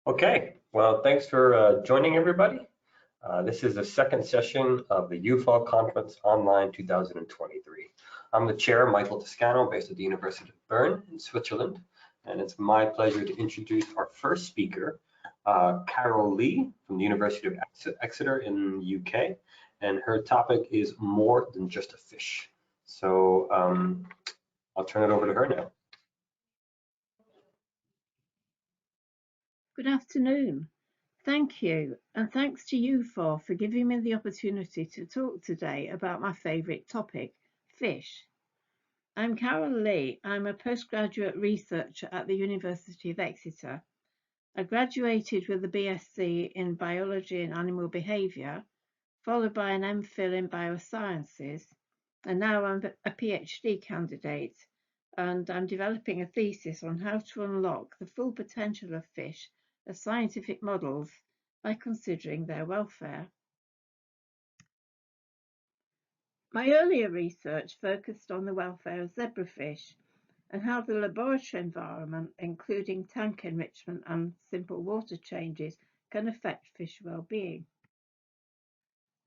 Okay, well, thanks for joining everybody. This is the second session of the UFAW Conference Online 2023. I'm the chair, Michael Toscano, based at the University of Bern in Switzerland, and it's my pleasure to introduce our first speaker, Carole Lee from the University of Exeter in the UK, and her topic is more than just a fish. So I'll turn it over to her now. Good afternoon. Thank you, and thanks to UFAW for giving me the opportunity to talk today about my favourite topic, fish. I'm Carole Lee. I'm a postgraduate researcher at the University of Exeter. I graduated with a BSc in Biology and Animal Behaviour, followed by an MPhil in Biosciences, and now I'm a PhD candidate, and I'm developing a thesis on how to unlock the full potential of fish as scientific models by considering their welfare. My earlier research focused on the welfare of zebrafish and how the laboratory environment, including tank enrichment and simple water changes, can affect fish well-being.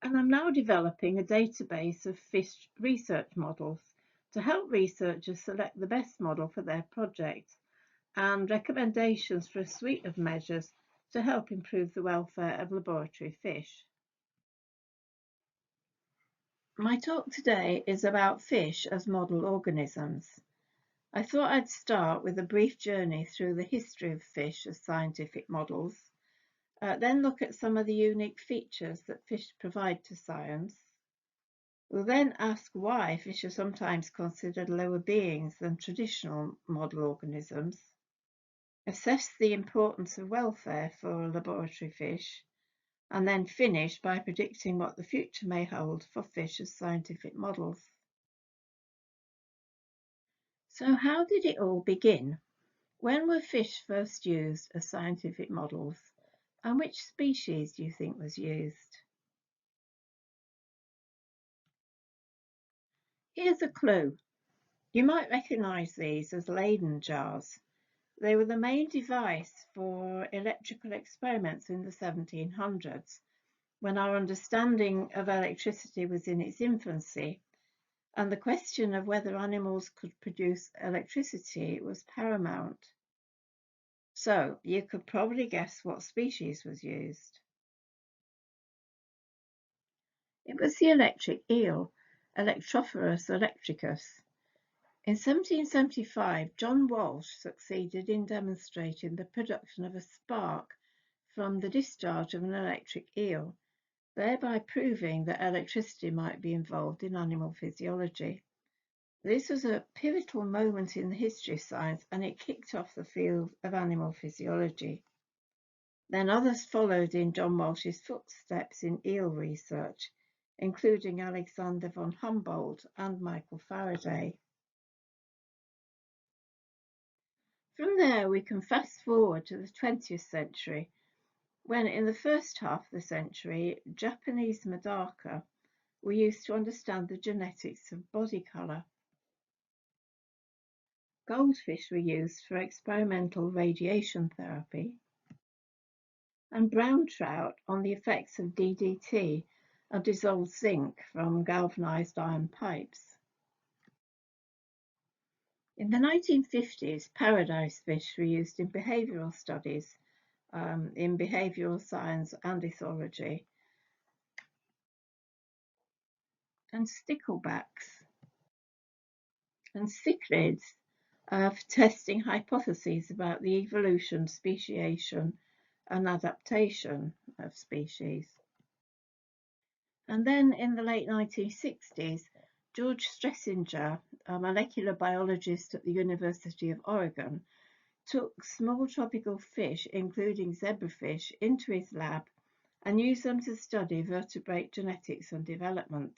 And I'm now developing a database of fish research models to help researchers select the best model for their project and recommendations for a suite of measures to help improve the welfare of laboratory fish. My talk today is about fish as model organisms. I thought I'd start with a brief journey through the history of fish as scientific models, then look at some of the unique features that fish provide to science. We'll then ask why fish are sometimes considered lower beings than traditional model organisms, assess the importance of welfare for laboratory fish, and then finish by predicting what the future may hold for fish as scientific models. So how did it all begin? When were fish first used as scientific models, and which species do you think was used? Here's a clue. You might recognise these as Leyden jars. They were the main device for electrical experiments in the 1700s, when our understanding of electricity was in its infancy, and the question of whether animals could produce electricity was paramount. So you could probably guess what species was used. It was the electric eel, Electrophorus electricus. In 1775, John Walsh succeeded in demonstrating the production of a spark from the discharge of an electric eel, thereby proving that electricity might be involved in animal physiology. This was a pivotal moment in the history of science, and it kicked off the field of animal physiology. Then others followed in John Walsh's footsteps in eel research, including Alexander von Humboldt and Michael Faraday. From there, we can fast forward to the 20th century, when in the first half of the century, Japanese medaka were used to understand the genetics of body colour. Goldfish were used for experimental radiation therapy, and brown trout on the effects of DDT and dissolved zinc from galvanised iron pipes. In the 1950s, paradise fish were used in behavioural studies, in behavioural science and ethology, and sticklebacks and cichlids for testing hypotheses about the evolution, speciation and adaptation of species. And then in the late 1960s, George Stressinger, a molecular biologist at the University of Oregon, took small tropical fish, including zebrafish, into his lab and used them to study vertebrate genetics and development.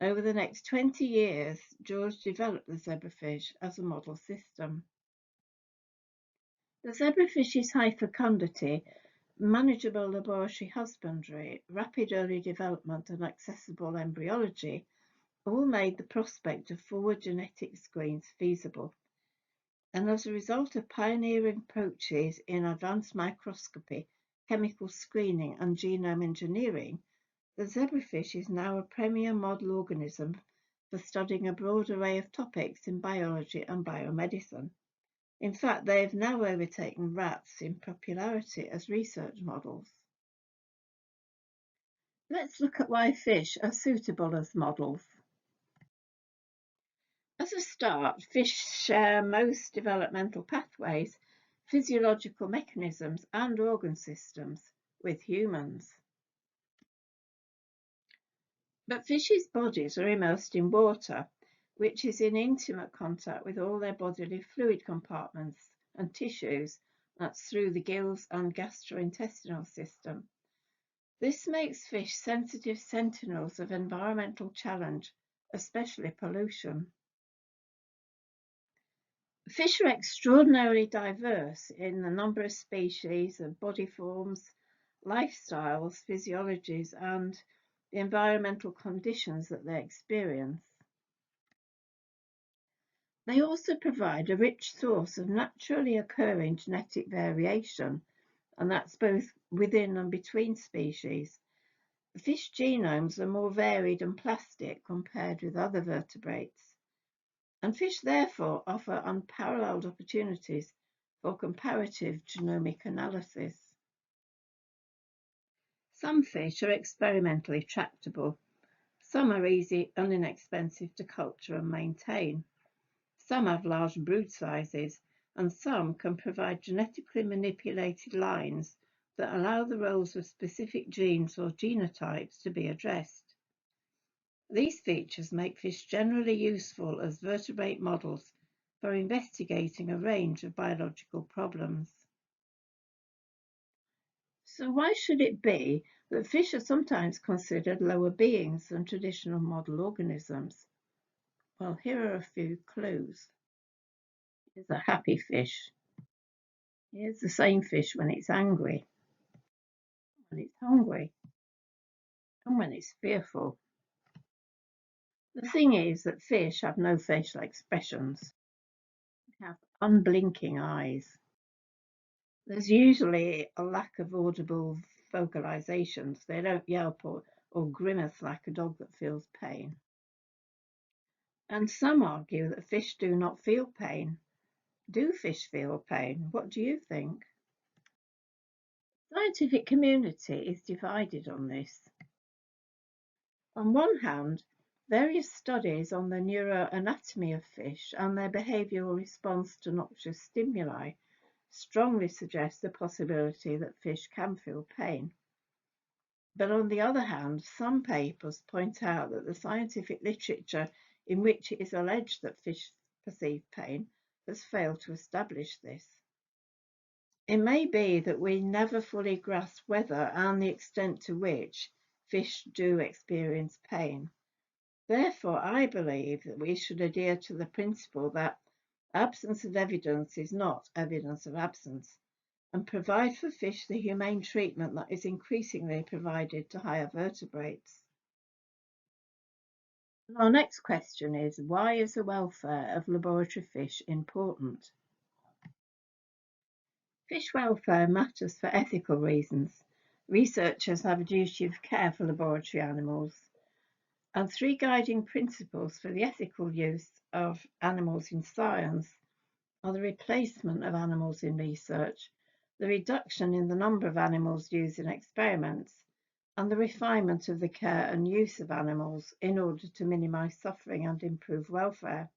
Over the next 20 years, George developed the zebrafish as a model system. The zebrafish's high fecundity, manageable laboratory husbandry, rapid early development and accessible embryology all made the prospect of forward genetic screens feasible. and as a result of pioneering approaches in advanced microscopy, chemical screening, and genome engineering, the zebrafish is now a premier model organism for studying a broad array of topics in biology and biomedicine. In fact, they have now overtaken rats in popularity as research models. Let's look at why fish are suitable as models. As a start, fish share most developmental pathways, physiological mechanisms, and organ systems with humans. But fish's bodies are immersed in water, which is in intimate contact with all their bodily fluid compartments and tissues, that's through the gills and gastrointestinal system. This makes fish sensitive sentinels of environmental challenge, especially pollution. Fish are extraordinarily diverse in the number of species and body forms, lifestyles, physiologies, and the environmental conditions that they experience. They also provide a rich source of naturally occurring genetic variation, and that's both within and between species. Fish genomes are more varied and plastic compared with other vertebrates, and fish therefore offer unparalleled opportunities for comparative genomic analysis. Some fish are experimentally tractable. Some are easy and inexpensive to culture and maintain. Some have large brood sizes, and some can provide genetically manipulated lines that allow the roles of specific genes or genotypes to be addressed. These features make fish generally useful as vertebrate models for investigating a range of biological problems. So why should it be that fish are sometimes considered lower beings than traditional model organisms? Well, here are a few clues. Here's a happy fish. Here's the same fish when it's angry, when it's hungry, and when it's fearful. The thing is that fish have no facial expressions. They have unblinking eyes. There's usually a lack of audible vocalizations. They don't yelp or grimace like a dog that feels pain. And some argue that fish do not feel pain. Do fish feel pain? What do you think? The scientific community is divided on this. On one hand, various studies on the neuroanatomy of fish and their behavioural response to noxious stimuli strongly suggest the possibility that fish can feel pain. But on the other hand, some papers point out that the scientific literature in which it is alleged that fish perceive pain has failed to establish this. It may be that we never fully grasp whether and the extent to which fish do experience pain. Therefore, I believe that we should adhere to the principle that absence of evidence is not evidence of absence, and provide for fish the humane treatment that is increasingly provided to higher vertebrates. And our next question is, why is the welfare of laboratory fish important? Fish welfare matters for ethical reasons. Researchers have a duty of care for laboratory animals, and three guiding principles for the ethical use of animals in science are the replacement of animals in research, the reduction in the number of animals used in experiments, and the refinement of the care and use of animals in order to minimize suffering and improve welfare.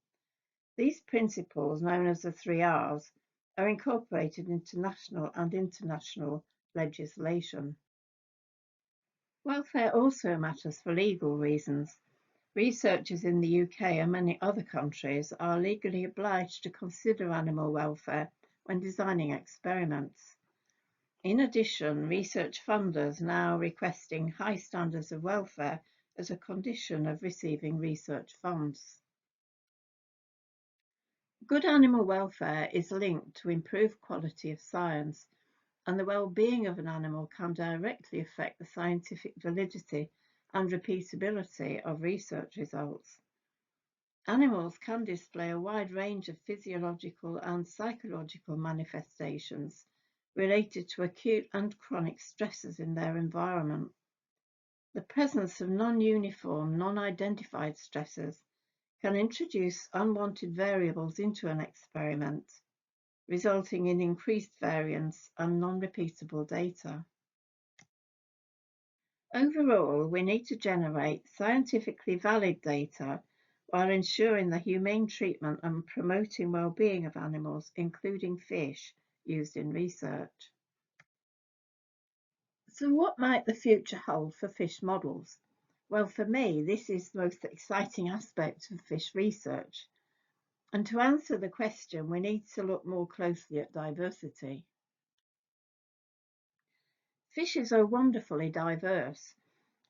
These principles, known as the 3Rs, are incorporated into national and international legislation. Welfare also matters for legal reasons. Researchers in the UK and many other countries are legally obliged to consider animal welfare when designing experiments. In addition, research funders are now requesting high standards of welfare as a condition of receiving research funds. Good animal welfare is linked to improved quality of science, and the well-being of an animal can directly affect the scientific validity and repeatability of research results. Animals can display a wide range of physiological and psychological manifestations related to acute and chronic stresses in their environment. The presence of non-uniform, non-identified stresses can introduce unwanted variables into an experiment, resulting in increased variance and non-repeatable data. Overall, we need to generate scientifically valid data while ensuring the humane treatment and promoting well-being of animals, including fish, used in research. So what might the future hold for fish models? Well, for me, this is the most exciting aspect of fish research. And to answer the question, we need to look more closely at diversity. Fishes are wonderfully diverse.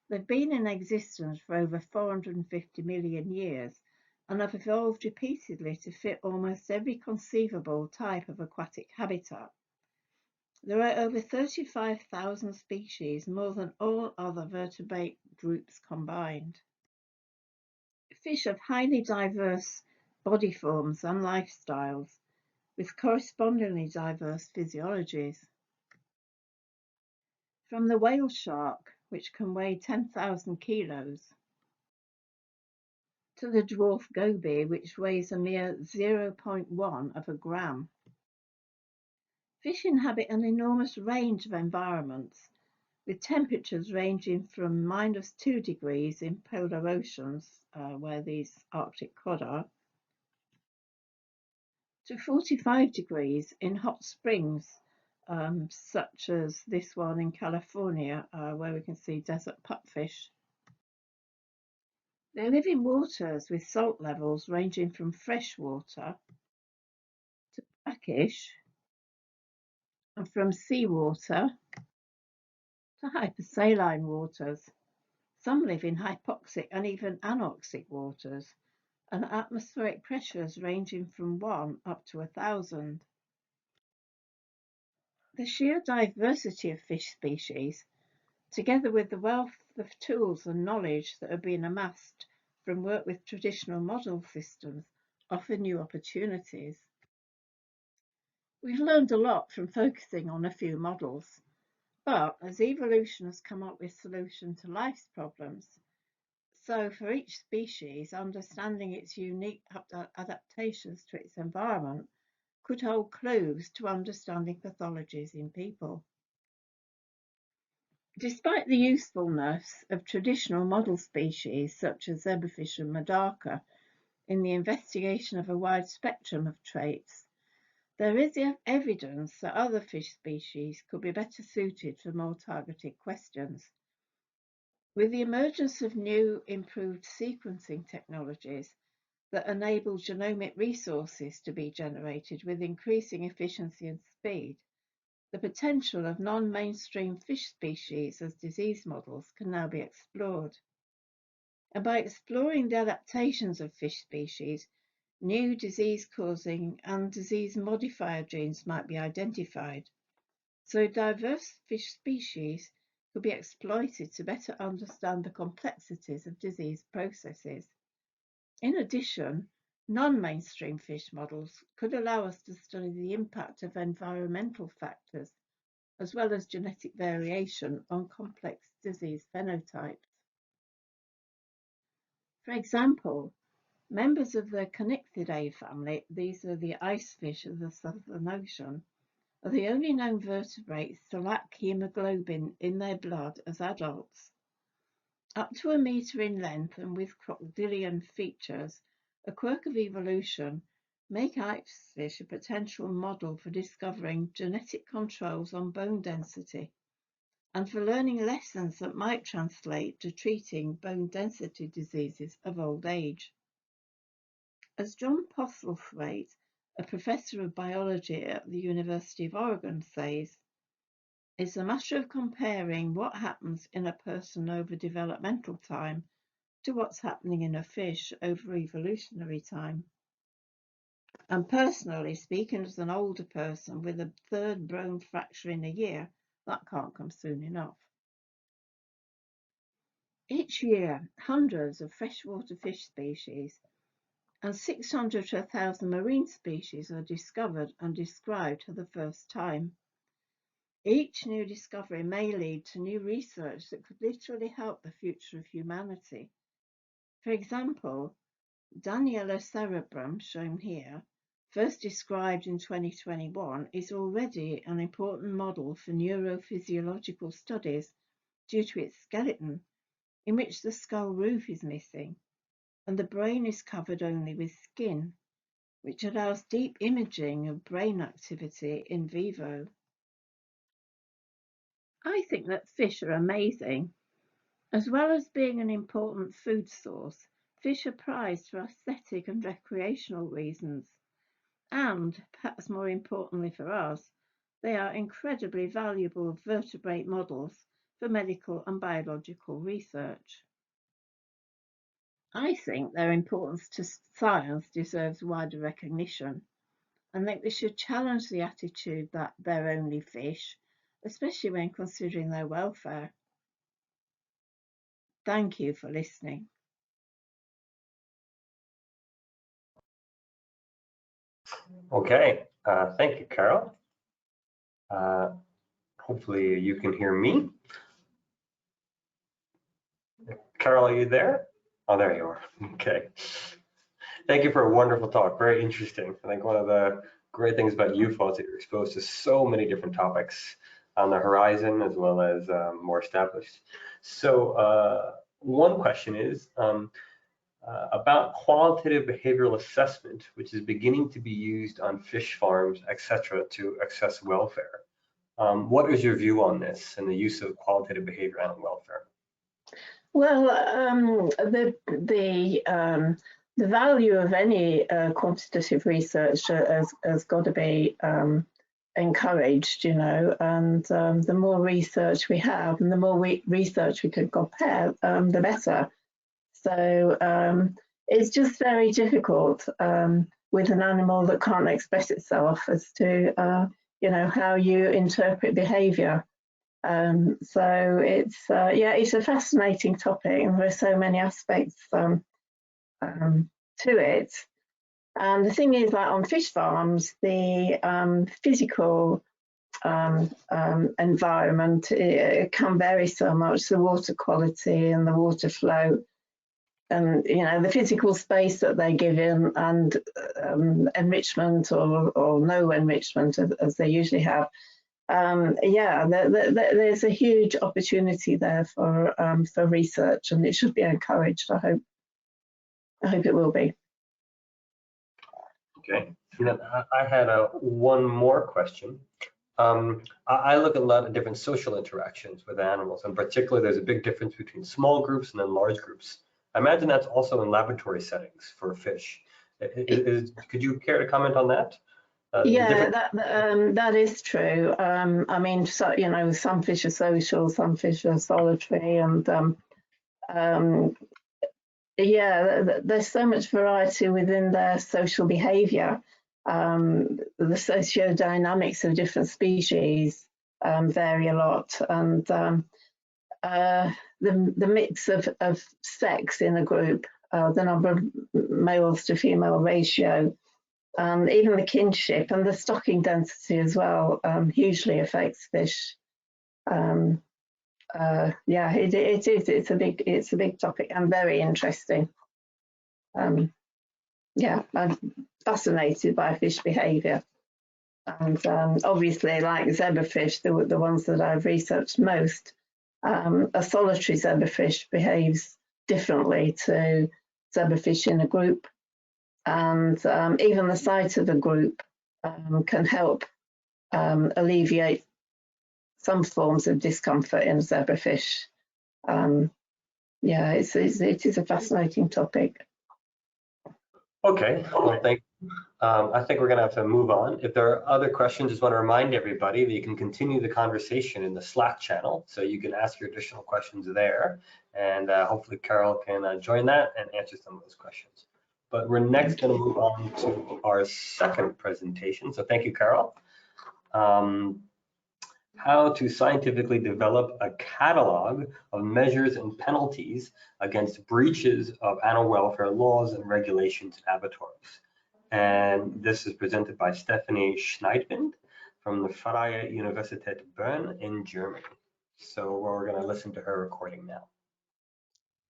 They've been in existence for over 450 million years and have evolved repeatedly to fit almost every conceivable type of aquatic habitat. There are over 35,000 species, more than all other vertebrate groups combined. Fish have highly diverse body forms and lifestyles, with correspondingly diverse physiologies. From the whale shark, which can weigh 10,000 kilos, to the dwarf goby, which weighs a mere 0.1 of a gram. Fish inhabit an enormous range of environments, with temperatures ranging from -2 degrees in polar oceans, where these Arctic cod are, to 45 degrees in hot springs, such as this one in California, where we can see desert pupfish. They live in waters with salt levels ranging from freshwater to brackish, and from seawater to hypersaline waters. Some live in hypoxic and even anoxic waters, and atmospheric pressures ranging from 1 up to 1,000. The sheer diversity of fish species, together with the wealth of tools and knowledge that have been amassed from work with traditional model systems, offer new opportunities. We've learned a lot from focusing on a few models, but as evolution has come up with solutions to life's problems, so for each species, understanding its unique adaptations to its environment could hold clues to understanding pathologies in people. Despite the usefulness of traditional model species such as zebrafish and medaka in the investigation of a wide spectrum of traits, there is evidence that other fish species could be better suited for more targeted questions. With the emergence of new, improved sequencing technologies that enable genomic resources to be generated with increasing efficiency and speed, the potential of non-mainstream fish species as disease models can now be explored. And by exploring the adaptations of fish species, new disease-causing and disease modifier genes might be identified. So diverse fish species could be exploited to better understand the complexities of disease processes. In addition, non-mainstream fish models could allow us to study the impact of environmental factors, as well as genetic variation on complex disease phenotypes. For example, members of the Canichthidae family, these are the ice fish of the Southern Ocean, are the only known vertebrates to lack hemoglobin in their blood as adults. Up to a metre in length and with crocodilian features, a quirk of evolution, make ice fish a potential model for discovering genetic controls on bone density and for learning lessons that might translate to treating bone density diseases of old age. As John Postlethwaite, a professor of biology at the University of Oregon, says, it's a matter of comparing what happens in a person over developmental time to what's happening in a fish over evolutionary time. And personally, speaking as an older person with a third bone fracture in a year, that can't come soon enough. Each year, hundreds of freshwater fish species and 600 to 1,000 marine species are discovered and described for the first time. Each new discovery may lead to new research that could literally help the future of humanity. For example, Daniella cerebrum, shown here, first described in 2021, is already an important model for neurophysiological studies due to its skeleton, in which the skull roof is missing, and the brain is covered only with skin, which allows deep imaging of brain activity in vivo. I think that fish are amazing. As well as being an important food source, fish are prized for aesthetic and recreational reasons. And, perhaps more importantly for us, they are incredibly valuable vertebrate models for medical and biological research. I think their importance to science deserves wider recognition, and think we should challenge the attitude that they're only fish, especially when considering their welfare. Thank you for listening. Okay, thank you, Carole. Hopefully you can hear me. Carole, are you there? Oh, there you are. Okay. Thank you for a wonderful talk. Very interesting. I think one of the great things about UFAW is that you're exposed to so many different topics on the horizon as well as more established. So one question is about qualitative behavioral assessment, which is beginning to be used on fish farms, etc., to assess welfare. What is your view on this and the use of qualitative behavior and welfare? Well, the value of any quantitative research has got to be encouraged, you know, and the more research we have and the more research we can compare, the better. So it's just very difficult with an animal that can't express itself as to, you know, how you interpret behavior. So it's yeah, it's a fascinating topic, and there are so many aspects to it. And the thing is, like on fish farms, the physical environment it can vary so much, the water quality and the water flow, and you know the physical space that they're given, and enrichment or no enrichment as they usually have. Yeah, there's a huge opportunity there for research, and it should be encouraged. I hope it will be. Okay, I had one more question. I look at a lot of different social interactions with animals, and particularly there's a big difference between small groups and then large groups. I imagine that's also in laboratory settings for fish. Could you care to comment on that? Yeah, that is true. I mean, so, you know, some fish are social, some fish are solitary, and yeah, there's so much variety within their social behaviour. The socio-dynamics of different species vary a lot, and the mix of sex in a group, the number of males to female ratio, even the kinship and the stocking density as well hugely affects fish. Yeah, it is. It's a big topic and very interesting. Yeah, I'm fascinated by fish behaviour, and obviously, like zebrafish, the ones that I've researched most, a solitary zebrafish behaves differently to zebrafish in a group. And even the sight of a group can help alleviate some forms of discomfort in zebrafish. Yeah, it is a fascinating topic. Okay, well, thank you. I think we're going to have to move on. If there are other questions, just want to remind everybody that you can continue the conversation in the Slack channel, so you can ask your additional questions there, and hopefully Carole can join that and answer some of those questions. But we're next going to move on to our second presentation. So thank you, Carole. how to scientifically develop a catalog of measures and penalties against breaches of animal welfare laws and regulations in abattoirs. And this is presented by Stephanie Schneidewind from the Freie Universität Berlin in Germany. So we're going to listen to her recording now.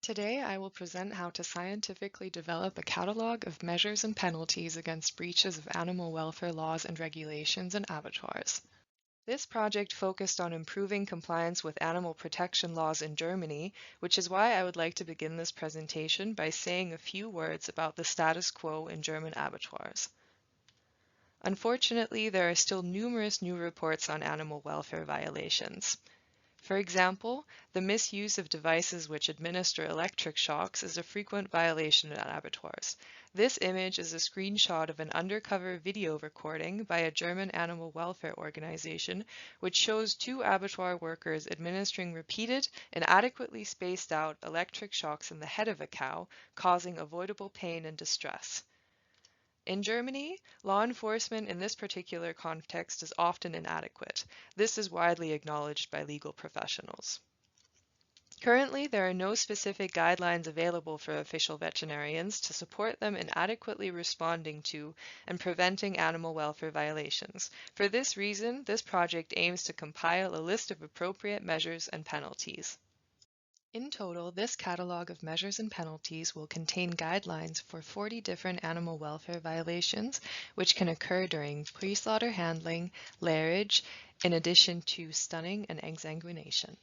Today, I will present how to scientifically develop a catalog of measures and penalties against breaches of animal welfare laws and regulations in abattoirs. This project focused on improving compliance with animal protection laws in Germany, which is why I would like to begin this presentation by saying a few words about the status quo in German abattoirs. Unfortunately, there are still numerous new reports on animal welfare violations. For example, the misuse of devices which administer electric shocks is a frequent violation at abattoirs. This image is a screenshot of an undercover video recording by a German animal welfare organization, which shows two abattoir workers administering repeated, inadequately spaced out electric shocks in the head of a cow, causing avoidable pain and distress. In Germany, law enforcement in this particular context is often inadequate. This is widely acknowledged by legal professionals. Currently, there are no specific guidelines available for official veterinarians to support them in adequately responding to and preventing animal welfare violations. For this reason, this project aims to compile a list of appropriate measures and penalties. In total, this catalog of measures and penalties will contain guidelines for 40 different animal welfare violations, which can occur during pre-slaughter handling, lairage, in addition to stunning and exsanguination.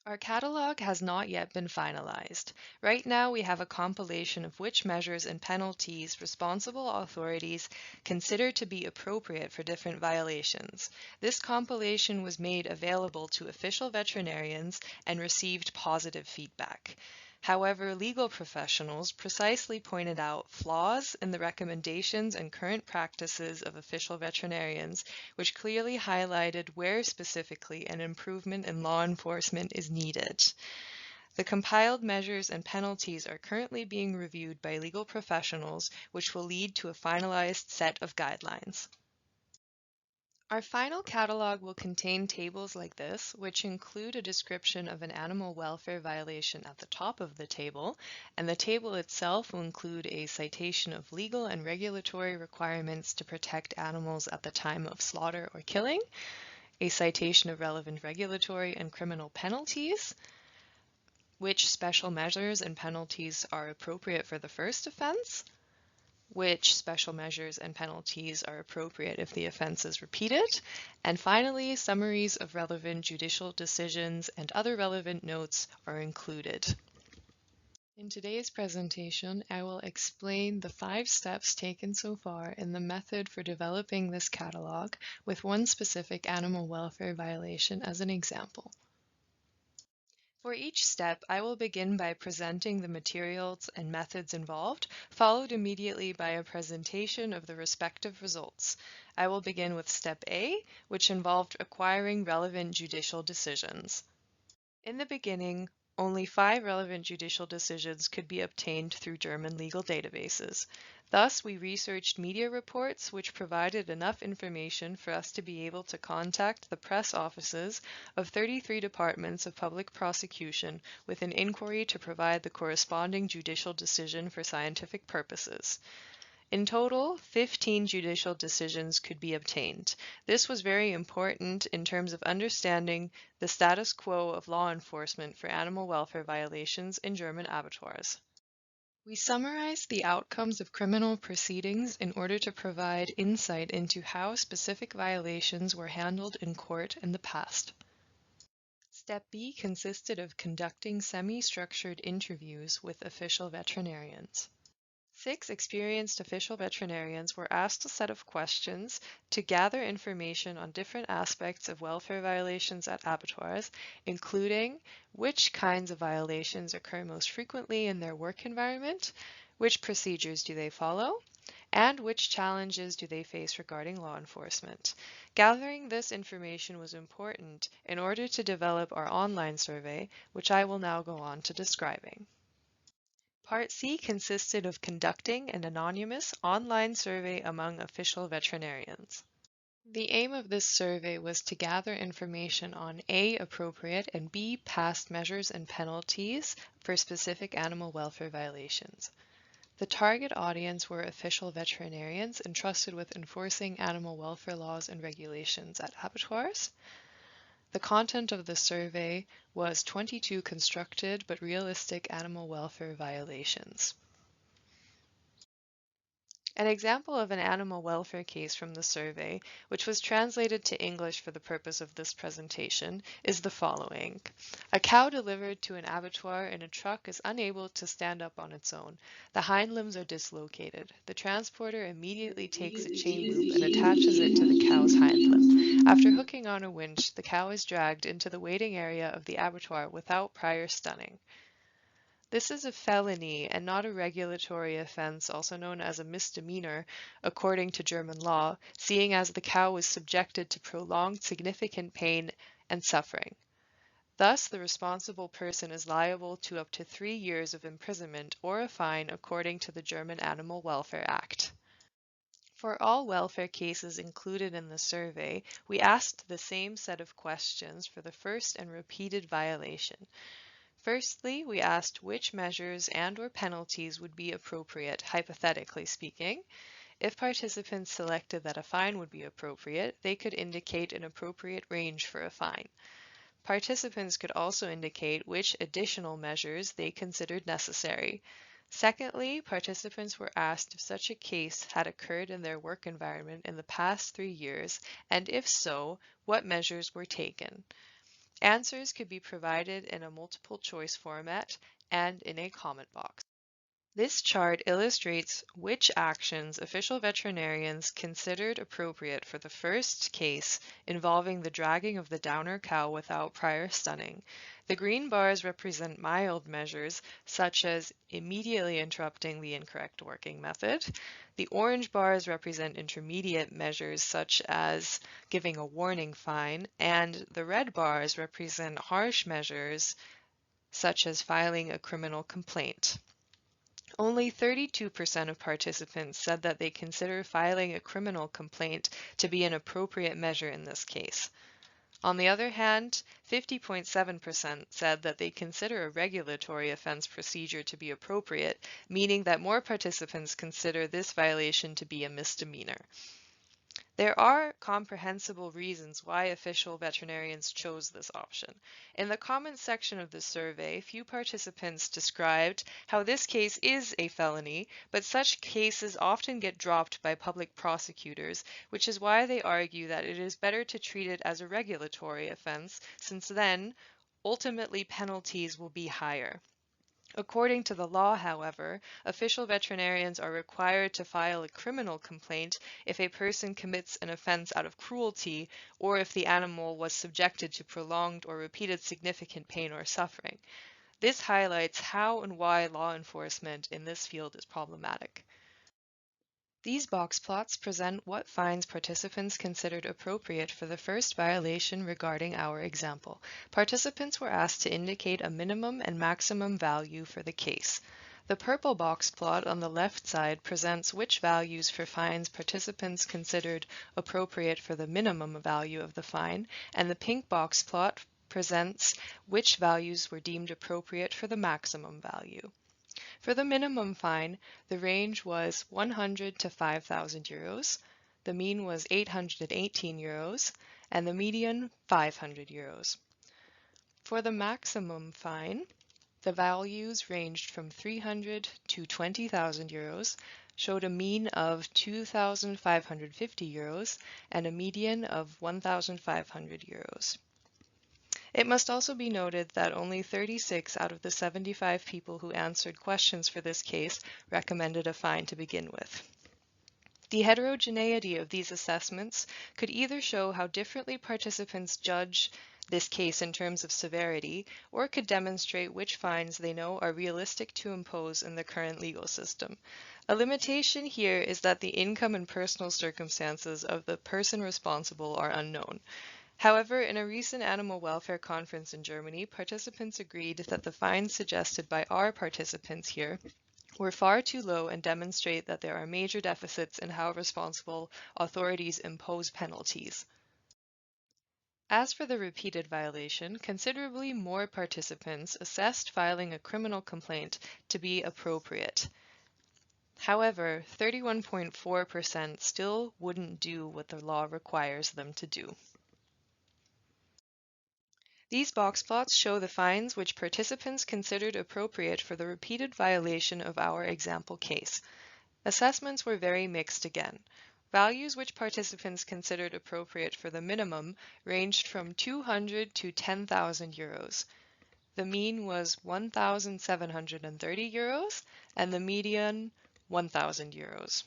Our catalog has not yet been finalized. Right now, we have a compilation of which measures and penalties responsible authorities consider to be appropriate for different violations. This compilation was made available to official veterinarians and received positive feedback. However, legal professionals precisely pointed out flaws in the recommendations and current practices of official veterinarians, which clearly highlighted where specifically an improvement in law enforcement is needed. The compiled measures and penalties are currently being reviewed by legal professionals, which will lead to a finalized set of guidelines. Our final catalog will contain tables like this, which include a description of an animal welfare violation at the top of the table, and the table itself will include a citation of legal and regulatory requirements to protect animals at the time of slaughter or killing, a citation of relevant regulatory and criminal penalties, which special measures and penalties are appropriate for the first offense, which special measures and penalties are appropriate if the offense is repeated, and finally, summaries of relevant judicial decisions and other relevant notes are included. In today's presentation, I will explain the 5 steps taken so far in the method for developing this catalog with one specific animal welfare violation as an example. For each step, I will begin by presenting the materials and methods involved, followed immediately by a presentation of the respective results. I will begin with step A, which involved acquiring relevant judicial decisions. In the beginning, only 5 relevant judicial decisions could be obtained through German legal databases. Thus, we researched media reports which provided enough information for us to be able to contact the press offices of 33 departments of public prosecution with an inquiry to provide the corresponding judicial decision for scientific purposes. In total, 15 judicial decisions could be obtained. This was very important in terms of understanding the status quo of law enforcement for animal welfare violations in German abattoirs. We summarized the outcomes of criminal proceedings in order to provide insight into how specific violations were handled in court in the past. Step B consisted of conducting semi-structured interviews with official veterinarians. 6 experienced official veterinarians were asked a set of questions to gather information on different aspects of welfare violations at abattoirs, including which kinds of violations occur most frequently in their work environment, which procedures do they follow, and which challenges do they face regarding law enforcement. Gathering this information was important in order to develop our online survey, which I will now go on to describing. Part C consisted of conducting an anonymous online survey among official veterinarians. The aim of this survey was to gather information on A, appropriate, and B, past measures and penalties for specific animal welfare violations. The target audience were official veterinarians entrusted with enforcing animal welfare laws and regulations at abattoirs. The content of the survey was 22 constructed but realistic animal welfare violations. An example of an animal welfare case from the survey, which was translated to English for the purpose of this presentation, is the following. A cow delivered to an abattoir in a truck is unable to stand up on its own. The hind limbs are dislocated. The transporter immediately takes a chain loop and attaches it to the cow's hind limb. After hooking on a winch, the cow is dragged into the waiting area of the abattoir without prior stunning. This is a felony and not a regulatory offense, also known as a misdemeanor, according to German law, seeing as the cow was subjected to prolonged significant pain and suffering. Thus, the responsible person is liable to up to 3 years of imprisonment or a fine according to the German Animal Welfare Act. For all welfare cases included in the survey, we asked the same set of questions for the first and repeated violation. Firstly, we asked which measures and/or penalties would be appropriate, hypothetically speaking. If participants selected that a fine would be appropriate, they could indicate an appropriate range for a fine. Participants could also indicate which additional measures they considered necessary. Secondly, participants were asked if such a case had occurred in their work environment in the past 3 years, and if so, what measures were taken. Answers could be provided in a multiple choice format and in a comment box. This chart illustrates which actions official veterinarians considered appropriate for the first case involving the dragging of the downer cow without prior stunning. The green bars represent mild measures, such as immediately interrupting the incorrect working method. The orange bars represent intermediate measures, such as giving a warning fine, and the red bars represent harsh measures, such as filing a criminal complaint. Only 32% of participants said that they consider filing a criminal complaint to be an appropriate measure in this case. On the other hand, 50.7% said that they consider a regulatory offense procedure to be appropriate, meaning that more participants consider this violation to be a misdemeanor. There are comprehensible reasons why official veterinarians chose this option. In the comments section of the survey, few participants described how this case is a felony, but such cases often get dropped by public prosecutors, which is why they argue that it is better to treat it as a regulatory offense, since then, ultimately penalties will be higher. According to the law, however, official veterinarians are required to file a criminal complaint if a person commits an offense out of cruelty or if the animal was subjected to prolonged or repeated significant pain or suffering. This highlights how and why law enforcement in this field is problematic. These box plots present what fines participants considered appropriate for the first violation regarding our example. Participants were asked to indicate a minimum and maximum value for the case. The purple box plot on the left side presents which values for fines participants considered appropriate for the minimum value of the fine, and the pink box plot presents which values were deemed appropriate for the maximum value. For the minimum fine, the range was 100 to 5,000 euros, the mean was 818 euros, and the median 500 euros. For the maximum fine, the values ranged from 300 to 20,000 euros, showed a mean of 2,550 euros, and a median of 1,500 euros. It must also be noted that only 36 out of the 75 people who answered questions for this case recommended a fine to begin with. The heterogeneity of these assessments could either show how differently participants judge this case in terms of severity, or could demonstrate which fines they know are realistic to impose in the current legal system. A limitation here is that the income and personal circumstances of the person responsible are unknown. However, in a recent animal welfare conference in Germany, participants agreed that the fines suggested by our participants here were far too low and demonstrate that there are major deficits in how responsible authorities impose penalties. As for the repeated violation, considerably more participants assessed filing a criminal complaint to be appropriate. However, 31.4% still wouldn't do what the law requires them to do. These box plots show the fines which participants considered appropriate for the repeated violation of our example case. Assessments were very mixed again. Values which participants considered appropriate for the minimum ranged from 200 to 10,000 euros. The mean was 1,730 euros and the median 1,000 euros.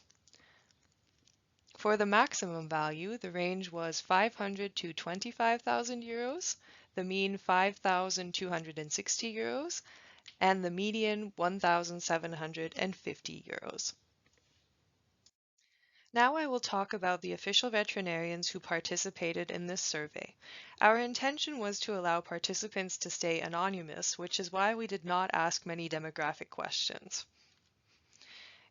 For the maximum value, the range was 500 to 25,000 euros, the mean 5,260 euros, and the median 1,750 euros. Now I will talk about the official veterinarians who participated in this survey. Our intention was to allow participants to stay anonymous, which is why we did not ask many demographic questions.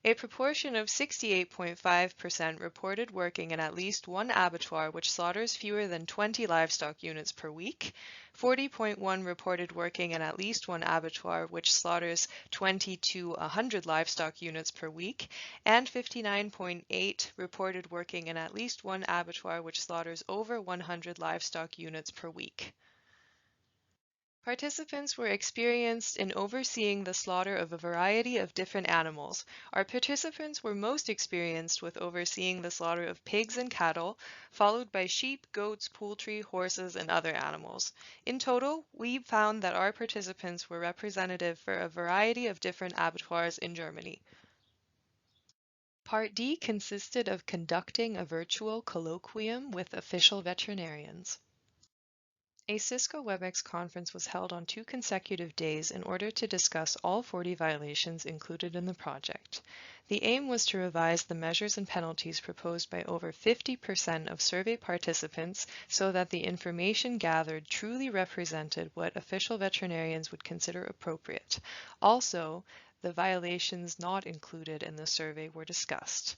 A proportion of 68.5% reported working in at least one abattoir which slaughters fewer than 20 livestock units per week, 40.1% reported working in at least one abattoir which slaughters 20 to 100 livestock units per week, and 59.8% reported working in at least one abattoir which slaughters over 100 livestock units per week. Participants were experienced in overseeing the slaughter of a variety of different animals. Our participants were most experienced with overseeing the slaughter of pigs and cattle, followed by sheep, goats, poultry, horses, and other animals. In total, we found that our participants were representative for a variety of different abattoirs in Germany. Part D consisted of conducting a virtual colloquium with official veterinarians. A Cisco WebEx conference was held on 2 consecutive days in order to discuss all 40 violations included in the project. The aim was to revise the measures and penalties proposed by over 50% of survey participants so that the information gathered truly represented what official veterinarians would consider appropriate. Also, the violations not included in the survey were discussed.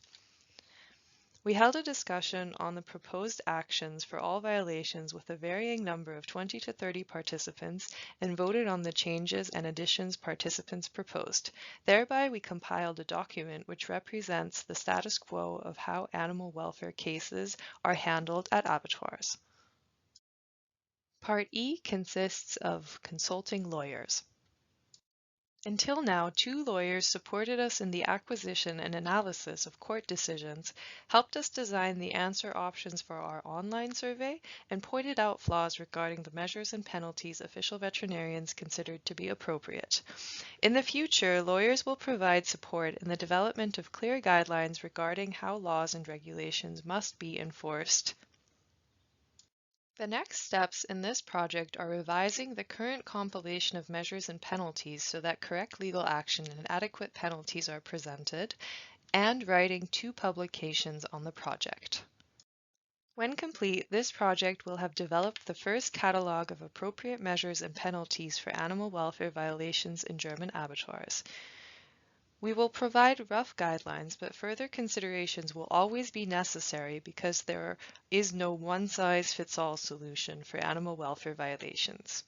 We held a discussion on the proposed actions for all violations with a varying number of 20 to 30 participants and voted on the changes and additions participants proposed. Thereby, we compiled a document which represents the status quo of how animal welfare cases are handled at abattoirs. Part E consists of consulting lawyers. Until now, 2 lawyers supported us in the acquisition and analysis of court decisions, helped us design the answer options for our online survey, and pointed out flaws regarding the measures and penalties official veterinarians considered to be appropriate. In the future, lawyers will provide support in the development of clear guidelines regarding how laws and regulations must be enforced. The next steps in this project are revising the current compilation of measures and penalties so that correct legal action and adequate penalties are presented, and writing 2 publications on the project. When complete, this project will have developed the first catalogue of appropriate measures and penalties for animal welfare violations in German abattoirs. We will provide rough guidelines, but further considerations will always be necessary because there is no one-size-fits-all solution for animal welfare violations.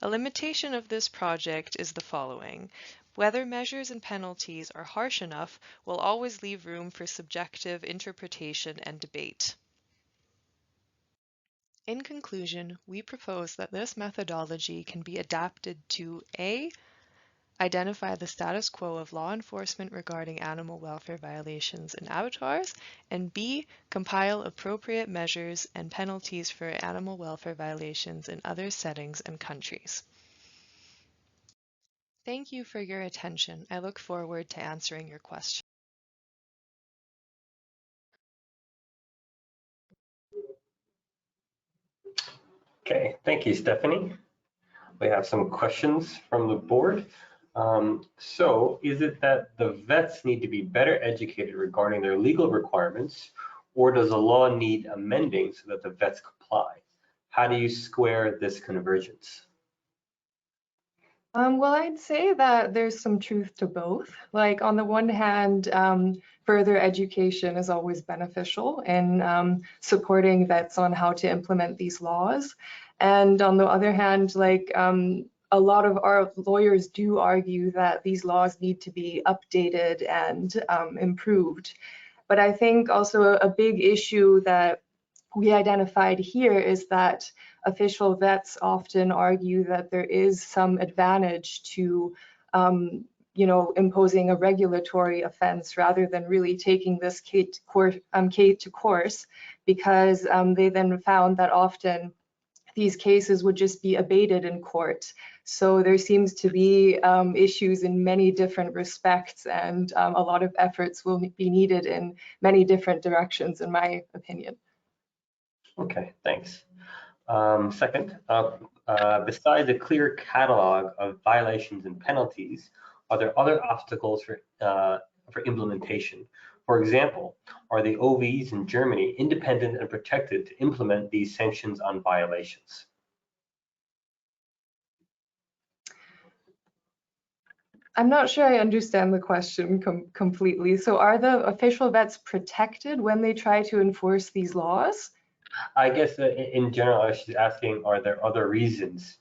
A limitation of this project is the following. Whether measures and penalties are harsh enough will always leave room for subjective interpretation and debate. In conclusion, we propose that this methodology can be adapted to A. Identify the status quo of law enforcement regarding animal welfare violations in abattoirs, and B. Compile appropriate measures and penalties for animal welfare violations in other settings and countries. Thank you for your attention. I look forward to answering your questions. Okay, thank you, Stephanie. We have some questions from the board. So is it that the vets need to be better educated regarding their legal requirements, or does the law need amending so that the vets comply? How do you square this convergence? Well, I'd say that there's some truth to both. Like on the one hand, further education is always beneficial in supporting vets on how to implement these laws. And on the other hand, like a lot of our lawyers do argue that these laws need to be updated and improved. But I think also a big issue that we identified here is that official vets often argue that there is some advantage to imposing a regulatory offense rather than really taking this case to course, because they then found that often these cases would just be abated in court. So there seems to be issues in many different respects, and a lot of efforts will be needed in many different directions, in my opinion. Okay, thanks. Second, besides a clear catalog of violations and penalties, are there other obstacles for implementation? For example, are the OVs in Germany independent and protected to implement these sanctions on violations? I'm not sure I understand the question completely. So are the official vets protected when they try to enforce these laws? I guess in general, I was just asking, are there other reasons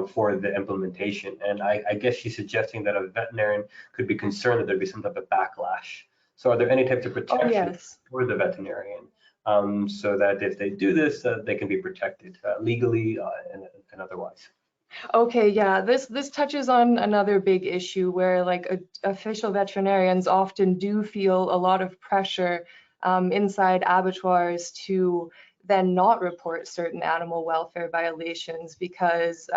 for the implementation? And I guess she's suggesting that a veterinarian could be concerned that there'd be some type of backlash. So are there any types of protections for the veterinarian so that if they do this, they can be protected legally and otherwise? Okay, yeah, this touches on another big issue where like official veterinarians often do feel a lot of pressure inside abattoirs to then not report certain animal welfare violations, because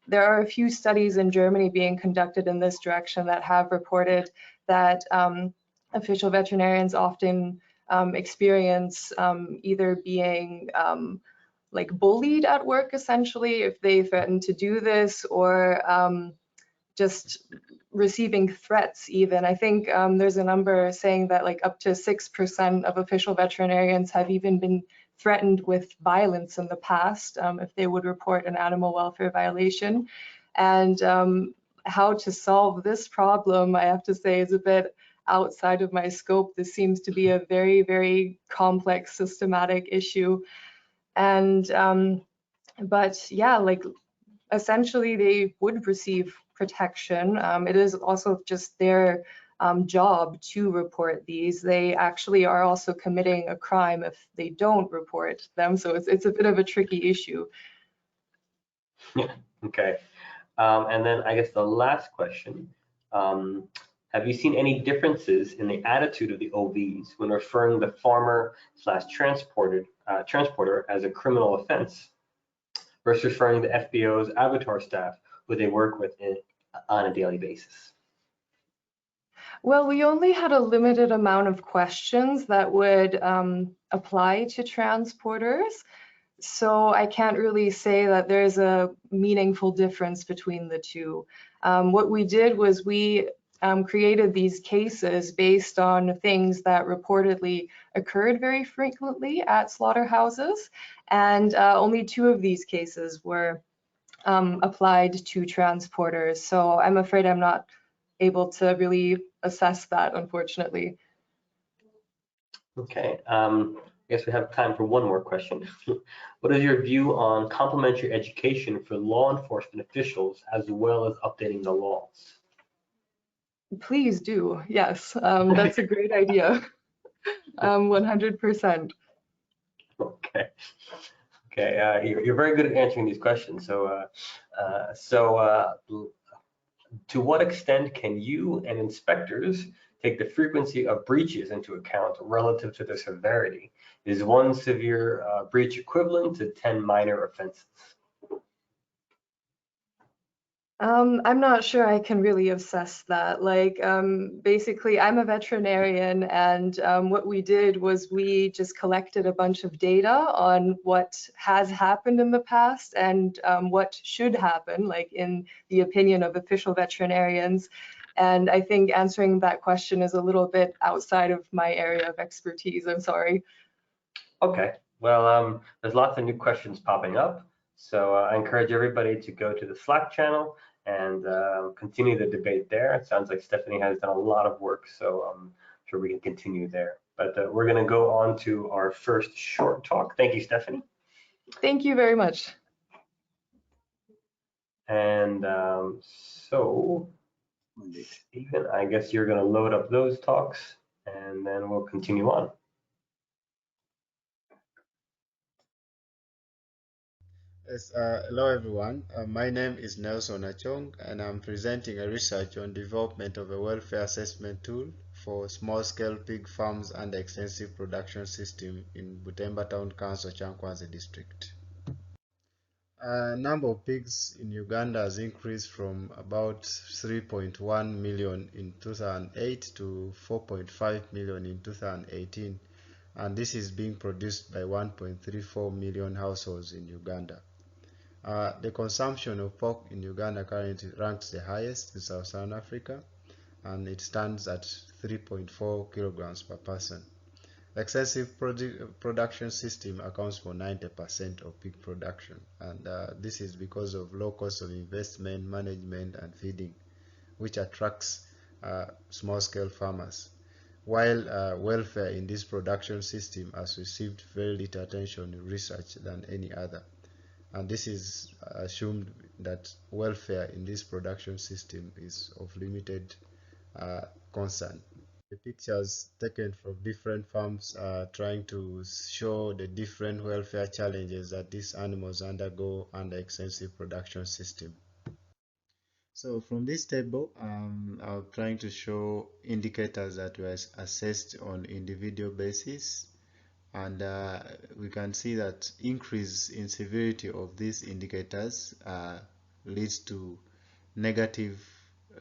there are a few studies in Germany being conducted in this direction that have reported that official veterinarians often experience either being like bullied at work, essentially, if they threaten to do this, or just receiving threats even. I think there's a number saying that like up to 6% of official veterinarians have even been threatened with violence in the past if they would report an animal welfare violation. And how to solve this problem, I have to say, is a bit outside of my scope. This seems to be a very, very complex systematic issue. And but yeah, like essentially they would receive protection. It is also just their job to report these. They actually are also committing a crime if they don't report them. So it's a bit of a tricky issue. Yeah, okay. And then I guess the last question, have you seen any differences in the attitude of the OVs when referring the farmer/transporter as a criminal offense versus referring the FBO's abattoir staff who they work with on a daily basis? Well, we only had a limited amount of questions that would apply to transporters. So I can't really say that there's a meaningful difference between the two. What we did was we created these cases based on things that reportedly occurred very frequently at slaughterhouses, and only 2 of these cases were applied to transporters. So I'm afraid I'm not able to really assess that, unfortunately. Okay, I guess we have time for one more question. What is your view on complementary education for law enforcement officials as well as updating the laws? Please do, yes, that's a great idea. 100%. Okay. Okay, you're very good at answering these questions. So, to what extent can you and inspectors take the frequency of breaches into account relative to their severity? Is one severe breach equivalent to 10 minor offenses? I'm not sure I can really assess that. Like, basically, I'm a veterinarian, and what we did was we just collected a bunch of data on what has happened in the past and what should happen, like in the opinion of official veterinarians. And I think answering that question is a little bit outside of my area of expertise. I'm sorry. Okay, well, there's lots of new questions popping up. So I encourage everybody to go to the Slack channel and continue the debate there. It sounds like Stephanie has done a lot of work, so I'm sure we can continue there. But we're going to go on to our first short talk. Thank you, Stephanie. Thank you very much. And so, Stephen, I guess you're going to load up those talks, and then we'll continue on. Yes, hello everyone. My name is Nelson Achong, and I'm presenting a research on development of a welfare assessment tool for small-scale pig farms and extensive production system in Butemba Town Council, Kyankwanzi district. Number of pigs in Uganda has increased from about 3.1 million in 2008 to 4.5 million in 2018, and this is being produced by 1.34 million households in Uganda. The consumption of pork in Uganda currently ranks the highest in Southern Africa, and it stands at 3.4 kilograms per person. The extensive production system accounts for 90% of pig production, and this is because of low cost of investment, management, and feeding, which attracts small-scale farmers. While welfare in this production system has received very little attention in research than any other. And this is assumed that welfare in this production system is of limited concern. The pictures taken from different farms are trying to show the different welfare challenges that these animals undergo under extensive production system. So from this table, I'm trying to show indicators that were assessed on individual basis. And we can see that increase in severity of these indicators leads to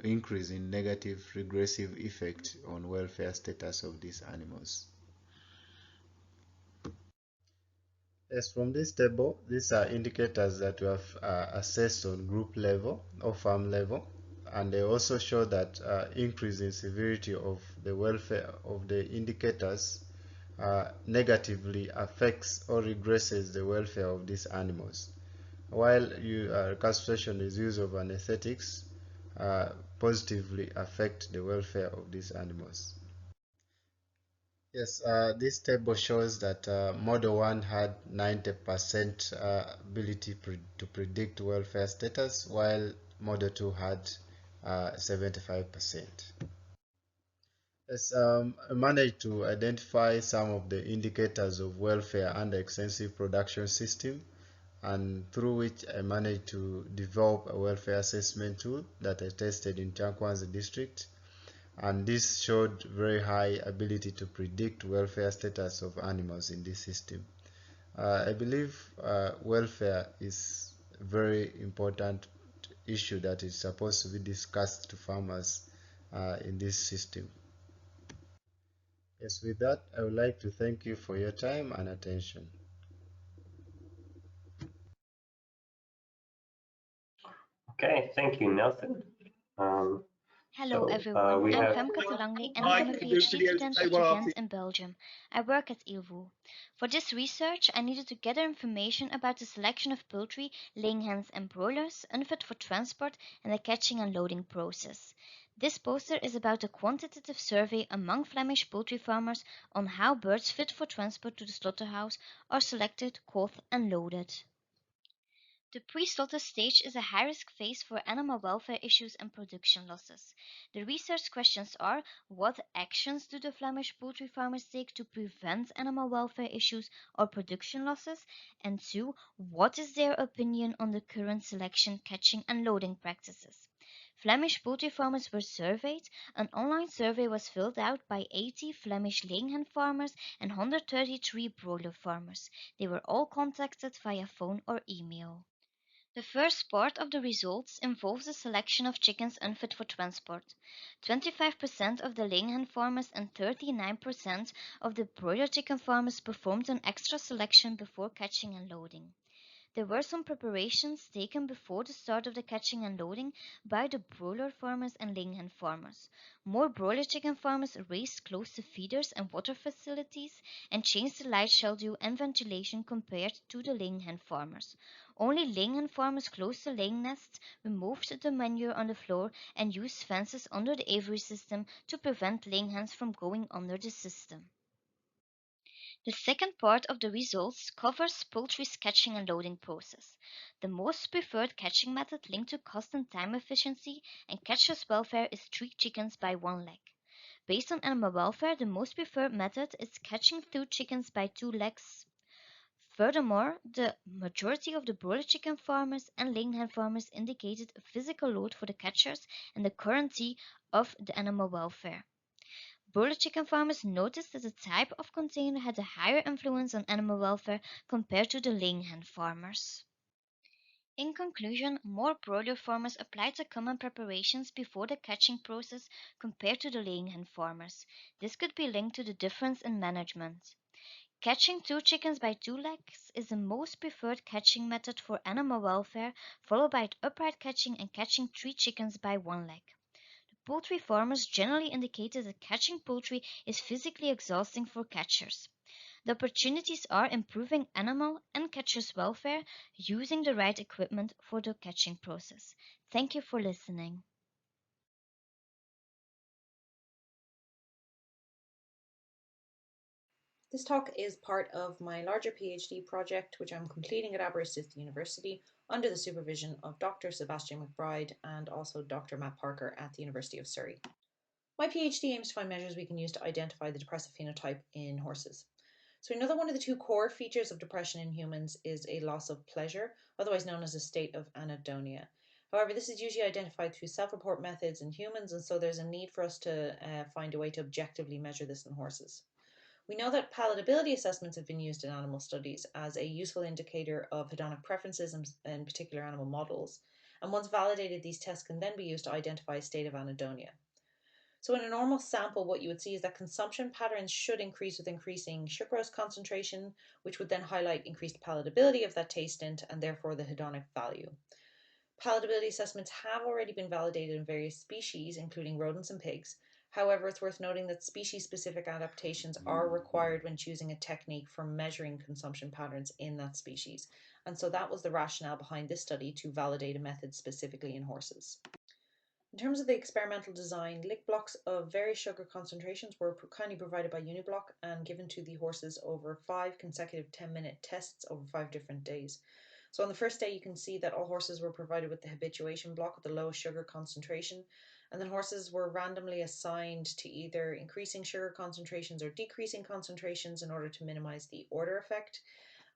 increase in negative regressive effect on welfare status of these animals. Yes, from this table, these are indicators that we have assessed on group level or farm level, and they also show that increase in severity of the welfare of the indicators negatively affects or regresses the welfare of these animals, while castration is use of anesthetics positively affect the welfare of these animals. Yes, this table shows that Model 1 had 90% ability to predict welfare status, while Model 2 had 75%. Yes, I managed to identify some of the indicators of welfare under extensive production system, and through which I managed to develop a welfare assessment tool that I tested in Kyankwanzi district, and this showed very high ability to predict welfare status of animals in this system. I believe welfare is a very important issue that is supposed to be discussed to farmers in this system. Yes, with that, I would like to thank you for your time and attention. Okay, thank you, Nelson. Hello everyone, I'm Femke Delanglez and I'm a PhD student at Uganda in Belgium. I work at ILVO. For this research, I needed to gather information about the selection of poultry, laying hens and broilers, unfit for transport, and the catching and loading process. This poster is about a quantitative survey among Flemish poultry farmers on how birds fit for transport to the slaughterhouse are selected, caught and loaded. The pre-slaughter stage is a high-risk phase for animal welfare issues and production losses. The research questions are: what actions do the Flemish poultry farmers take to prevent animal welfare issues or production losses? And 2, what is their opinion on the current selection, catching and loading practices? Flemish poultry farmers were surveyed. An online survey was filled out by 80 Flemish laying hen farmers and 133 broiler farmers. They were all contacted via phone or email. The first part of the results involves the selection of chickens unfit for transport. 25% of the laying hen farmers and 39% of the broiler chicken farmers performed an extra selection before catching and loading. There were some preparations taken before the start of the catching and loading by the broiler farmers and laying hen farmers. More broiler chicken farmers raised close to feeders and water facilities and changed the light schedule and ventilation compared to the laying hen farmers. Only laying hen farmers close to laying nests removed the manure on the floor and used fences under the aviary system to prevent laying hens from going under the system. The second part of the results covers poultry's catching and loading process. The most preferred catching method linked to cost and time efficiency and catchers' welfare is 3 chickens by 1 leg. Based on animal welfare, the most preferred method is catching 2 chickens by 2 legs. Furthermore, the majority of the broiler chicken farmers and laying hen farmers indicated a physical load for the catchers and the currency of the animal welfare. Broiler chicken farmers noticed that the type of container had a higher influence on animal welfare compared to the laying hen farmers. In conclusion, more broiler farmers applied the common preparations before the catching process compared to the laying hen farmers. This could be linked to the difference in management. Catching 2 chickens by 2 legs is the most preferred catching method for animal welfare, followed by upright catching and catching 3 chickens by 1 leg. Poultry farmers generally indicated that catching poultry is physically exhausting for catchers. The opportunities are improving animal and catchers' welfare using the right equipment for the catching process. Thank you for listening. This talk is part of my larger PhD project, which I'm completing at Aberystwyth University under the supervision of Dr. Sebastian McBride and also Dr. Matt Parker at the University of Surrey. My PhD aims to find measures we can use to identify the depressive phenotype in horses. So we know that one of the 2 core features of depression in humans is a loss of pleasure, otherwise known as a state of anhedonia. However, this is usually identified through self-report methods in humans, and so there's a need for us to find a way to objectively measure this in horses. We know that palatability assessments have been used in animal studies as a useful indicator of hedonic preferences in particular animal models, and once validated, these tests can then be used to identify a state of anhedonia. So in a normal sample, what you would see is that consumption patterns should increase with increasing sucrose concentration, which would then highlight increased palatability of that taste int and therefore the hedonic value. Palatability assessments have already been validated in various species, including rodents and pigs. However, it's worth noting that species-specific adaptations are required when choosing a technique for measuring consumption patterns in that species. And so that was the rationale behind this study to validate a method specifically in horses. In terms of the experimental design, lick blocks of various sugar concentrations were kindly provided by Uniblock and given to the horses over 5 consecutive 10-minute tests over 5 different days. So on the first day, you can see that all horses were provided with the habituation block with the lowest sugar concentration, and then horses were randomly assigned to either increasing sugar concentrations or decreasing concentrations in order to minimize the order effect.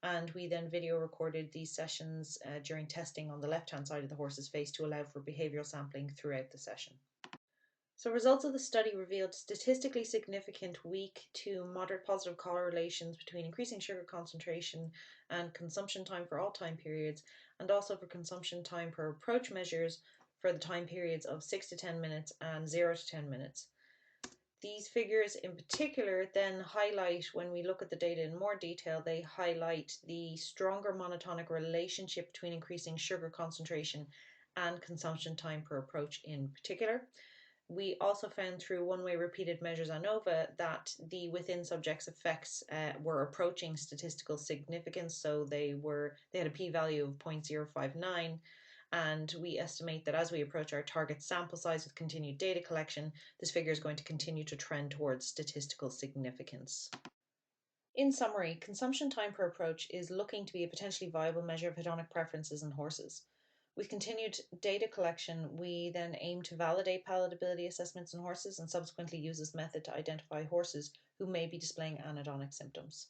And we then video recorded these sessions during testing on the left-hand side of the horse's face to allow for behavioural sampling throughout the session. So results of the study revealed statistically significant weak to moderate positive correlations between increasing sugar concentration and consumption time for all time periods, and also for consumption time per approach measures for the time periods of 6 to 10 minutes and 0 to 10 minutes. These figures in particular then highlight, when we look at the data in more detail, they highlight the stronger monotonic relationship between increasing sugar concentration and consumption time per approach in particular. We also found through one-way repeated measures ANOVA that the within subjects effects were approaching statistical significance, so they had a p-value of 0.059, and we estimate that as we approach our target sample size with continued data collection, this figure is going to continue to trend towards statistical significance. In summary, consumption time per approach is looking to be a potentially viable measure of hedonic preferences in horses. With continued data collection, we then aim to validate palatability assessments in horses and subsequently use this method to identify horses who may be displaying anhedonic symptoms.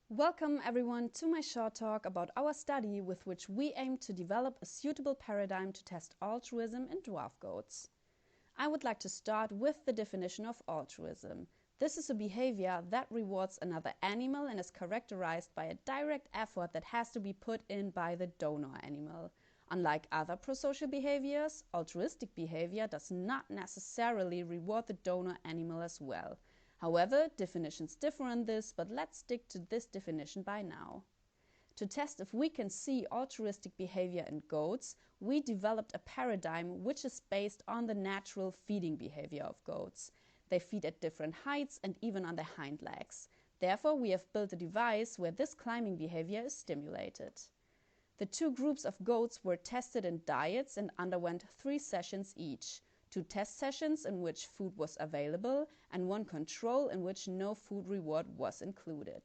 Welcome everyone to my short talk about our study with which we aim to develop a suitable paradigm to test altruism in dwarf goats. I would like to start with the definition of altruism. This is a behavior that rewards another animal and is characterized by a direct effort that has to be put in by the donor animal. Unlike other prosocial behaviors, altruistic behavior does not necessarily reward the donor animal as well. However, definitions differ on this, but let's stick to this definition by now. To test if we can see altruistic behavior in goats, we developed a paradigm which is based on the natural feeding behavior of goats. They feed at different heights and even on their hind legs. Therefore, we have built a device where this climbing behavior is stimulated. The two groups of goats were tested in diets and underwent 3 sessions each. 2 test sessions in which food was available and 1 control in which no food reward was included.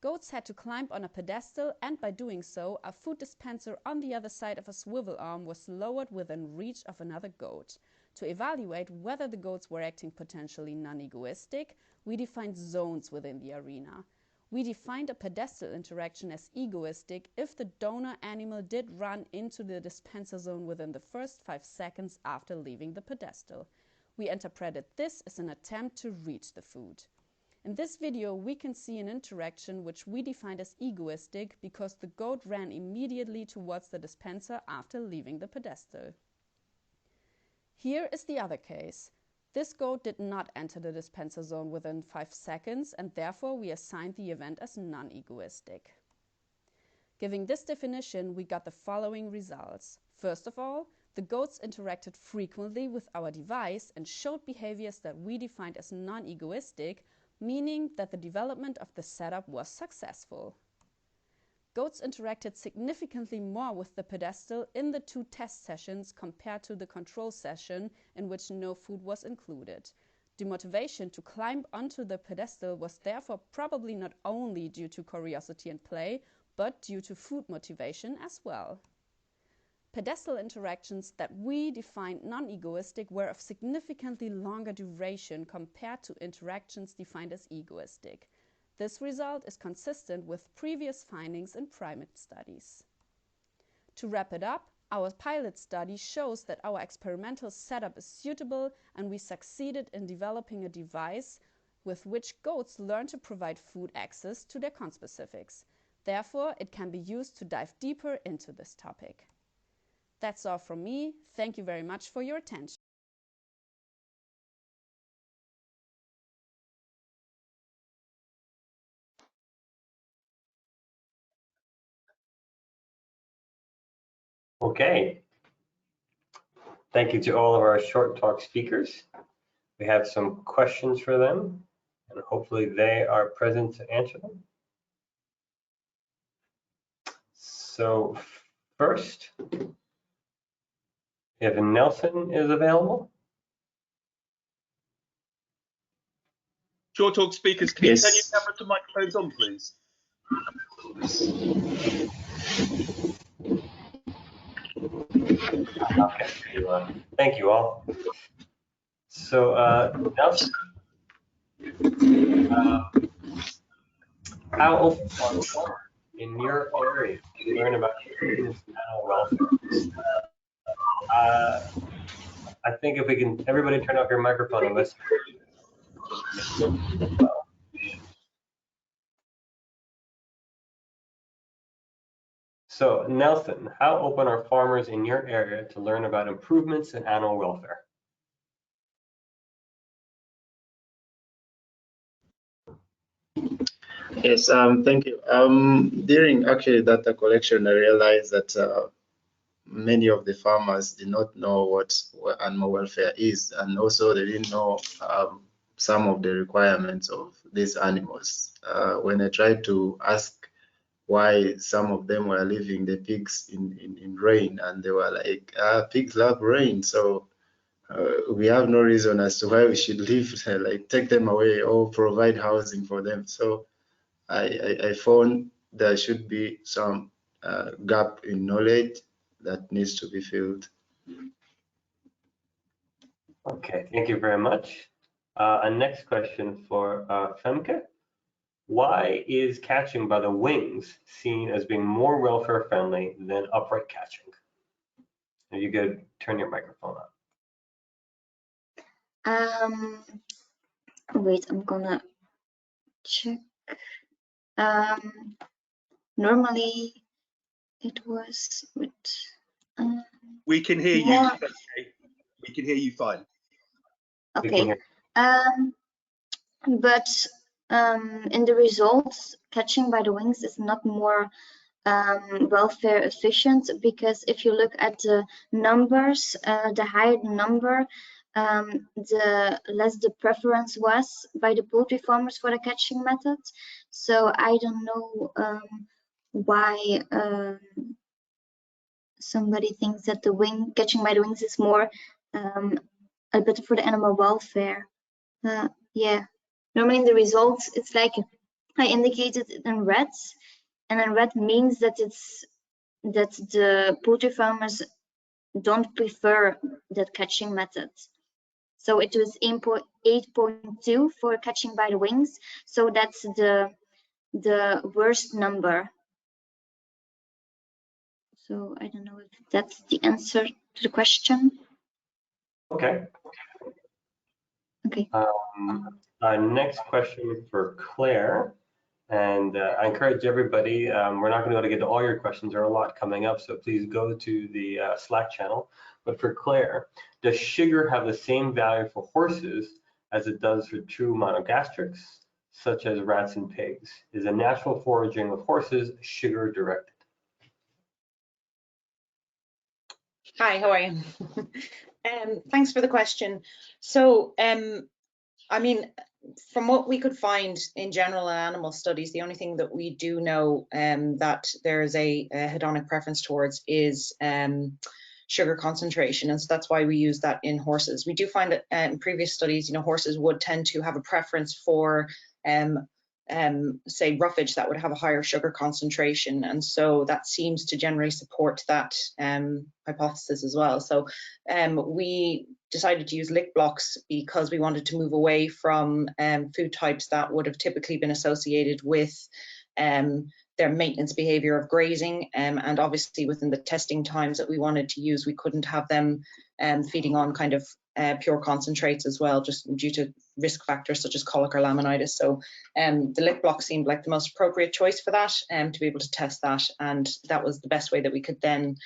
Goats had to climb on a pedestal, and by doing so, a food dispenser on the other side of a swivel arm was lowered within reach of another goat. To evaluate whether the goats were acting potentially non-egoistic, we defined zones within the arena. We defined a pedestal interaction as egoistic if the donor animal did run into the dispenser zone within the first 5 seconds after leaving the pedestal. We interpreted this as an attempt to reach the food. In this video, we can see an interaction which we defined as egoistic because the goat ran immediately towards the dispenser after leaving the pedestal. Here is the other case. This goat did not enter the dispenser zone within 5 seconds, and therefore we assigned the event as non-egoistic. Giving this definition, we got the following results. First of all, the goats interacted frequently with our device and showed behaviors that we defined as non-egoistic, meaning that the development of the setup was successful. Goats interacted significantly more with the pedestal in the 2 test sessions compared to the control session in which no food was included. The motivation to climb onto the pedestal was therefore probably not only due to curiosity and play, but due to food motivation as well. Pedestal interactions that we defined non-egoistic were of significantly longer duration compared to interactions defined as egoistic. This result is consistent with previous findings in primate studies. To wrap it up, our pilot study shows that our experimental setup is suitable, and we succeeded in developing a device with which goats learn to provide food access to their conspecifics. Therefore, it can be used to dive deeper into this topic. That's all from me. Thank you very much for your attention. Okay. Thank you to all of our short talk speakers. We have some questions for them, and hopefully they are present to answer them. So first, if Nelson is available. Short talk speakers, can you turn your cameras and microphones on, please? Okay, thank you all. So Nelson, how open are farmers in your area to learn about animal welfare? I think if we can, everybody turn off your microphone and listen. So Nelson, how open are farmers in your area to learn about improvements in animal welfare? Yes, thank you. During actually data collection, I realized that many of the farmers did not know what animal welfare is, and also they didn't know some of the requirements of these animals. When I tried to ask why some of them were leaving the pigs in rain, and they were like, pigs love rain, so we have no reason as to why we should leave, like take them away or provide housing for them. So I found there should be some gap in knowledge that needs to be filled. Okay, thank you very much. A next question for Femke. Why is catching by the wings seen as being more welfare friendly than upright catching? If you could turn your microphone on. Wait, I'm gonna check. Normally it was with We can hear you. more, Okay. We can hear you fine. okay. But in the results, catching by the wings is not more welfare efficient, because if you look at the numbers, the higher the number, the less the preference was by the poultry farmers for the catching method. So I don't know why somebody thinks that the catching by the wings is more better for the animal welfare. Yeah, normally in the results it's like I indicated it in red, and in red means that the poultry farmers don't prefer that catching method. So it was 8.2 for catching by the wings. So that's the worst number. So I don't know if that's the answer to the question. Okay. Okay. Next question for Claire. And I encourage everybody, we're not going to be able to get to all your questions. There are a lot coming up, so please go to the Slack channel. But for Claire, does sugar have the same value for horses as it does for true monogastrics, such as rats and pigs? Is a natural foraging of horses sugar directed? Hi, how are you? Thanks for the question. So, I mean, from what we could find in general in animal studies, the only thing that we do know that there is a hedonic preference towards is sugar concentration, and so that's why we use that in horses. We do find that in previous studies, horses would tend to have a preference for say roughage that would have a higher sugar concentration, and so that seems to generally support that hypothesis as well. So we decided to use lick blocks because we wanted to move away from food types that would have typically been associated with their maintenance behavior of grazing, and obviously within the testing times that we wanted to use, we couldn't have them feeding on kind of pure concentrates as well, just due to risk factors such as colic or laminitis. So the lick block seemed like the most appropriate choice for that, to be able to test that, and that was the best way that we could then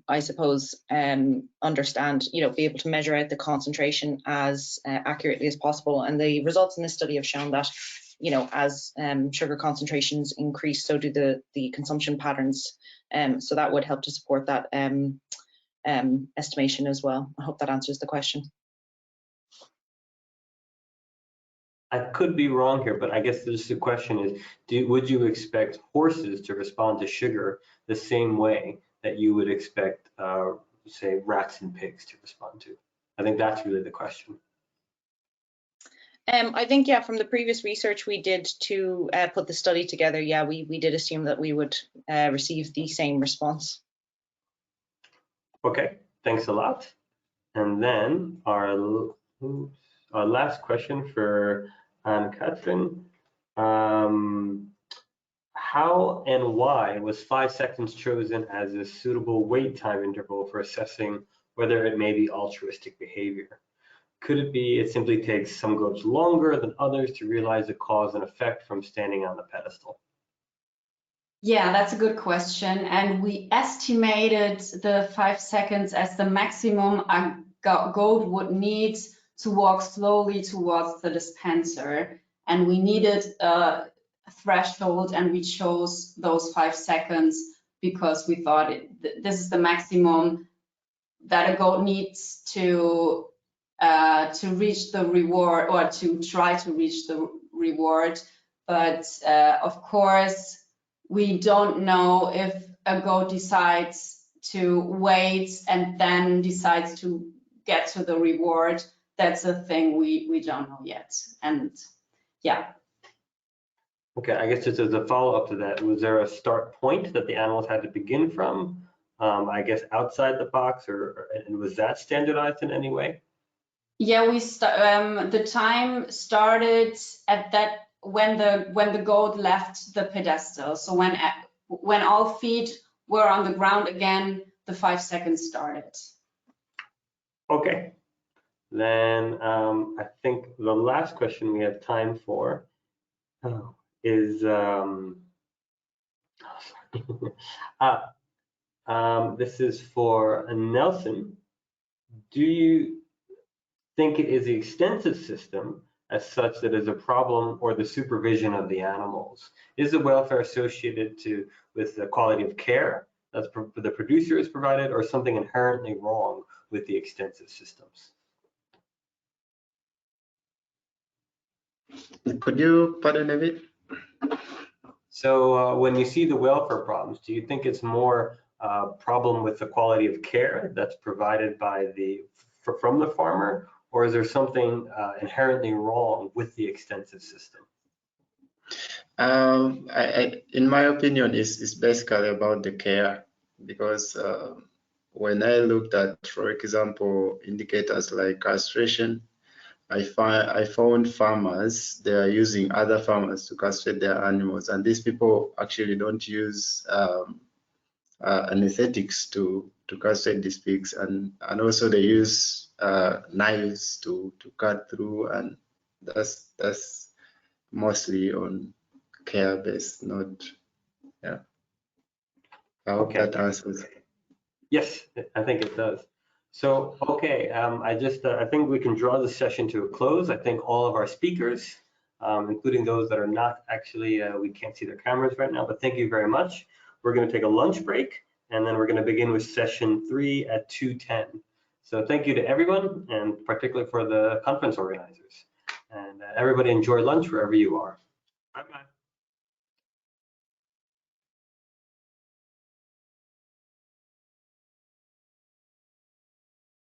I suppose understand, be able to measure out the concentration as accurately as possible. And the results in this study have shown that as sugar concentrations increase, so do the consumption patterns. So that would help to support that estimation as well. I hope that answers the question. I could be wrong here, but I guess the question is, would you expect horses to respond to sugar the same way that you would expect, say, rats and pigs to respond to? I think that's really the question. I think, yeah, from the previous research we did to put the study together, yeah, we did assume that we would receive the same response. Okay, thanks a lot. And then our last question for Anne-Catherine. How and why was 5 seconds chosen as a suitable wait time interval for assessing whether it may be altruistic behavior? Could it be it simply takes some goats longer than others to realize the cause and effect from standing on the pedestal? Yeah, that's a good question. And we estimated the 5 seconds as the maximum a goat would need to walk slowly towards the dispenser. And we needed a threshold, and we chose those 5 seconds because we thought this is the maximum that a goat needs to reach the reward, or to try to reach the reward. But of course, we don't know if a goat decides to wait and then decides to get to the reward. That's a thing we don't know yet. And yeah. Okay, I guess just as a follow-up to that, was there a start point that the animals had to begin from? I guess outside the box, and was that standardized in any way? Yeah, the time started at that when the goat left the pedestal. So when all feet were on the ground again, the 5 seconds started. Okay, then I think the last question we have time for is This is for Nelson. Do you think it is the extensive system as such that is a problem, or the supervision of the animals? Is the welfare associated with the quality of care that the producer is provided, or something inherently wrong with the extensive systems? Could you pardon a bit? So when you see the welfare problems, do you think it's more problem with the quality of care that's provided by from the farmer, or is there something inherently wrong with the extensive system? In my opinion, it's basically about the care, because when I looked at, for example, indicators like castration, I found farmers, they are using other farmers to castrate their animals, and these people actually don't use anesthetics to castrate these pigs, and also they use knives to cut through, and that's mostly on care based, not, yeah. I hope that answers. Yes, I think it does. So, okay, I think we can draw the session to a close. I think all of our speakers, including those that are not actually, we can't see their cameras right now, but thank you very much. We're going to take a lunch break, and then we're going to begin with session 3 at 2:10. So thank you to everyone, and particularly for the conference organizers. And everybody enjoy lunch wherever you are. Bye-bye.